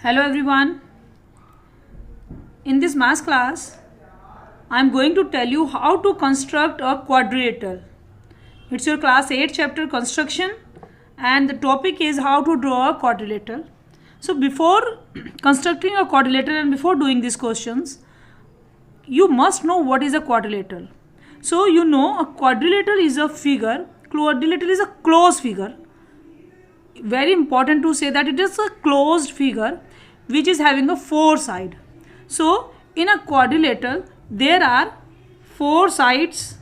Hello everyone. In this math class, I am going to tell you how to construct a quadrilateral. It's your class 8 chapter construction and the topic is how to draw a quadrilateral. So before constructing a quadrilateral and before doing these questions, you must know what is a quadrilateral. So you know a quadrilateral is a figure, quadrilateral is a closed figure. Very important to say that it is a closed figure which is having a four side. So in a quadrilateral there are four sides.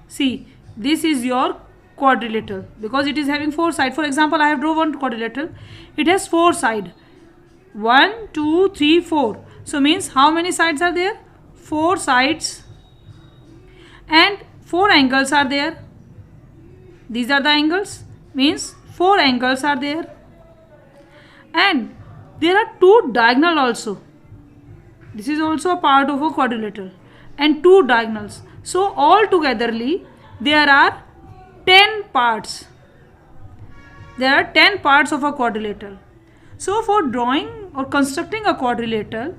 See, this is your quadrilateral because it is having four sides. For example, I have drawn one quadrilateral. It has four sides. 1, 2, 3, 4. So means how many sides are there? Four sides and four angles are there. These are the angles. Means four angles are there. And there are two diagonal also. This is also a part of a quadrilateral and two diagonals. So all togetherly there are 10 parts. There are 10 parts of a quadrilateral. So for drawing or constructing a quadrilateral,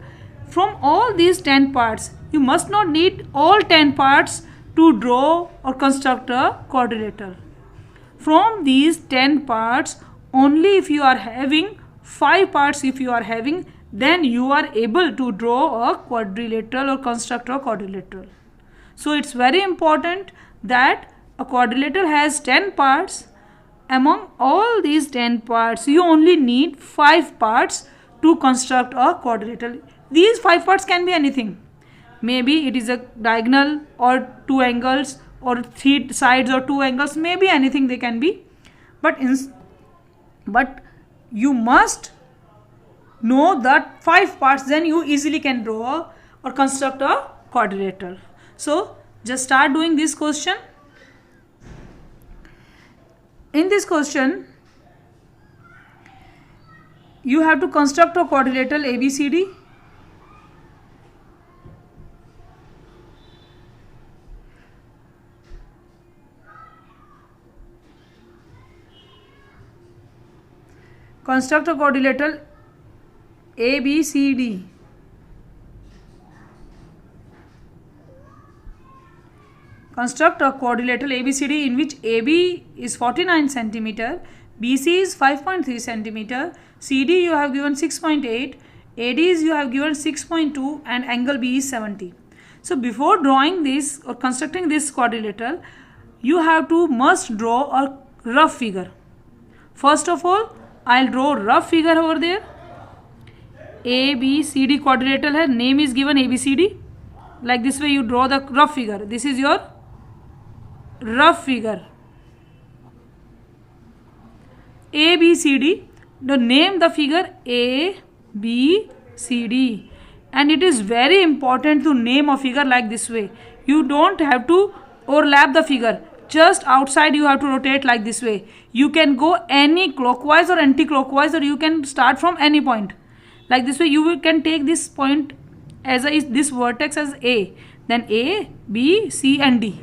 from all these 10 parts, you must not need all 10 parts to draw or construct a quadrilateral. From these 10 parts, only if you are having 5 parts, then you are able to draw a quadrilateral or construct a quadrilateral. So it's very important that a quadrilateral has 10 parts. Among all these 10 parts, you only need 5 parts to construct a quadrilateral. These 5 parts can be anything. Maybe it is a diagonal or two angles or three sides or two angles. Maybe anything they can be. But you must know that 5 parts, then you easily can draw or construct a quadrilateral. So just start doing this question. In this question, you have to construct a quadrilateral ABCD. Construct a quadrilateral ABCD. Construct a quadrilateral ABCD in which AB is 49 cm, BC is 5.3 cm, CD you have given 6.8, ADs you have given 6.2 and angle B is 70. So before drawing this or constructing this quadrilateral, you must draw a rough figure. First of all, I'll draw rough figure over there. ABCD quadrilateral है, name is given ABCD. Like this way you draw the rough figure. This is your rough figure. ABCD. The name the figure ABCD. And it is very important to name a figure like this way. You don't have to overlap the figure. Just outside you have to rotate like this way. You can go any clockwise or anti-clockwise, or you can start from any point. Like this way you can take this point as this vertex as A. Then A, B, C and D.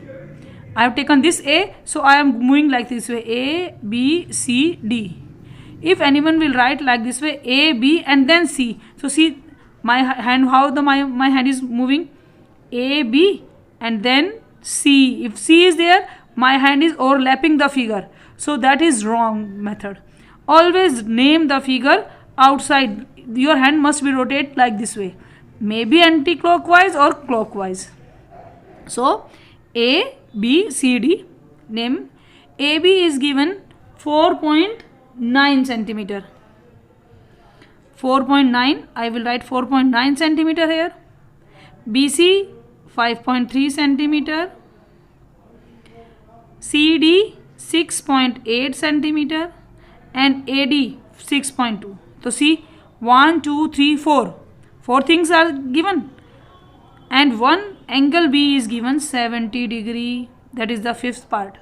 I have taken this A, so I am moving like this way. A, B, C, D. If anyone will write like this way, A, B and then C. So see my hand, how my hand is moving. A, B and then C. If C is there, my hand is overlapping the figure. So that is wrong method. Always name the figure outside. Your hand must be rotated like this way. Maybe anti-clockwise or clockwise. So A, B, C, D. Name. AB is given 4.9 centimeter. 4.9. I will write 4.9 centimeter here. BC 5.3 centimeter. CD 6.8 centimeter and AD 6.2. So see, 1, 2, 3, 4. 4 things are given. And one angle B is given 70 degree. That is the fifth part.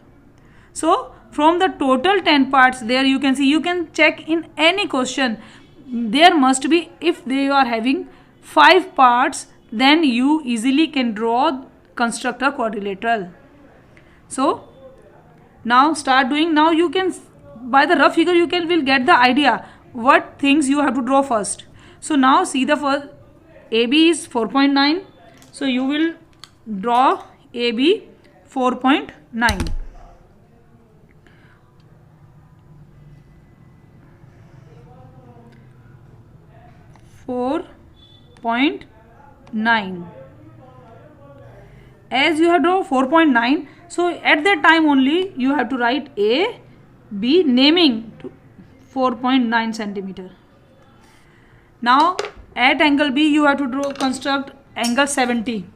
So from the total 10 parts there you can see, you can check in any question. There must be, if they are having 5 parts, then you easily can construct a quadrilateral. So now start doing. Now you can, by the rough figure will get the idea what things you have to draw first. So now see the first, AB is 4.9. So you will draw AB 4.9. As you have drawn 4.9, so at that time only you have to write A, B, naming to 4.9 centimeter. Now at angle B you have to construct angle 70.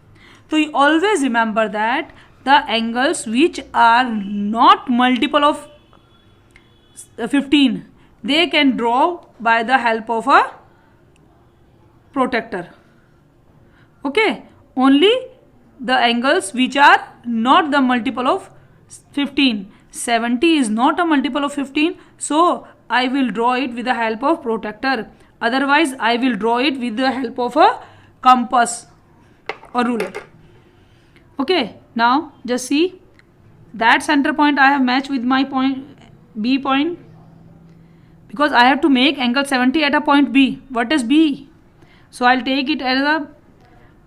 So you always remember that the angles which are not multiple of 15, they can draw by the help of a protractor. Okay, only the angles which are not the multiple of 15. 70 is not a multiple of 15, so I will draw it with the help of protractor. Otherwise I will draw it with the help of a compass or ruler. Okay, now just see that center point I have matched with my point B point, because I have to make angle 70 at a point B. What is B? So I'll take it as a,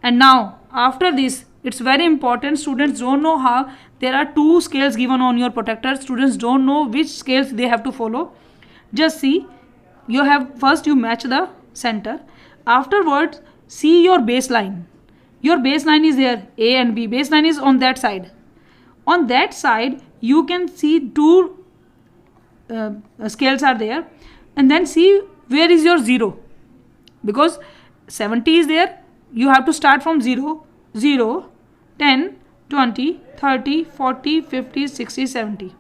and now after this, it's very important. Students don't know how, there are two scales given on your protractor. Students don't know which scales they have to follow. Just see, you have first you match the center. Afterwards, see your baseline. Your baseline is there, A and B. Baseline is on that side. On that side, you can see two scales are there, and then see where is your 0, because 70 is there. You have to start from 0, 0, 10, 20, 30, 40, 50, 60, 70.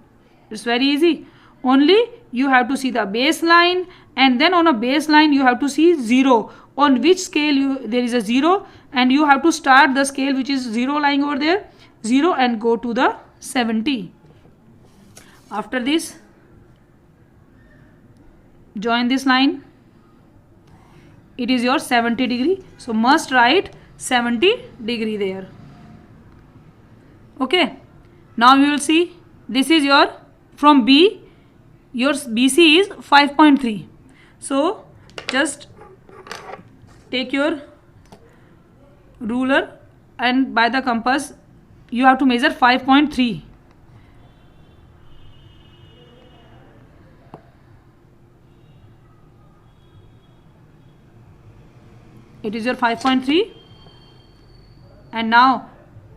It's very easy. Only you have to see the baseline, and then on a baseline you have to see 0. On which scale there is a 0, and you have to start the scale which is 0 lying over there, 0, and go to the 70. After this, join this line. It is your 70 degree. So must write 70 degree there. Okay. Now you will see this is your, from B, your BC is 5.3. So just take your ruler and by the compass you have to measure 5.3. It is your 5.3, and now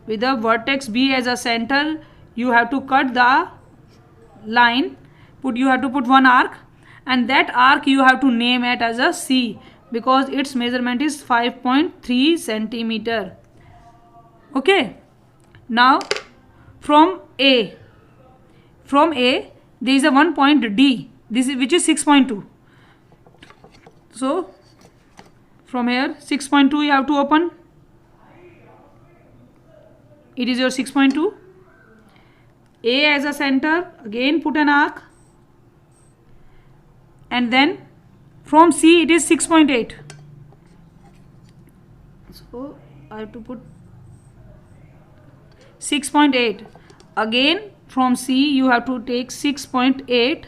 with the vertex B as a center, you have to cut the line. You have to put one arc, and that arc you have to name it as a C, because its measurement is 5.3 centimeter. Okay. Now from A there is a one point D. This is which is 6.2. So from here 6.2 you have to open. It is your 6.2. A as a center, again put an arc, and then from C it is 6.8. So I have to put 6.8. Again from C you have to take 6.8.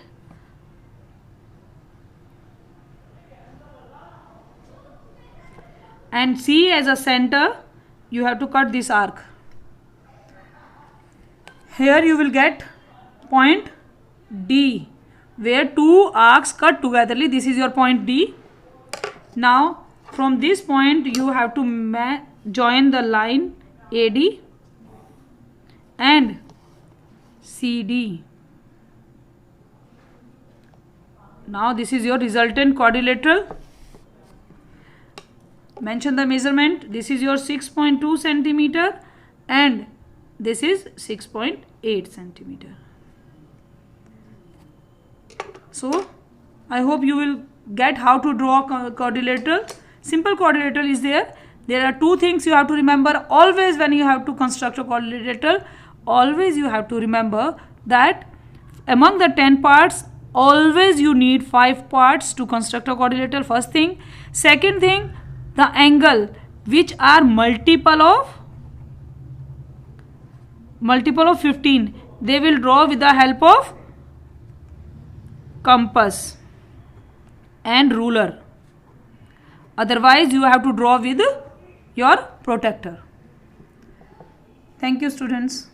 And C as a center, you have to cut this arc. Here you will get point D, where two arcs cut togetherly. This is your point D. Now from this point you have to join the line AD and CD. Now this is your resultant quadrilateral. Mention the measurement. This is your 6.2 centimeter and this is 6.8 centimeter. So I hope you will get how to draw quadrilateral. Simple quadrilateral is there. There are two things you have to remember always when you have to construct a quadrilateral. Always you have to remember that among the 10 parts, always you need 5 parts to construct a quadrilateral. First thing. Second thing, the angle which are multiple of 15, they will draw with the help of compass and ruler. Otherwise you have to draw with your protractor. Thank you students.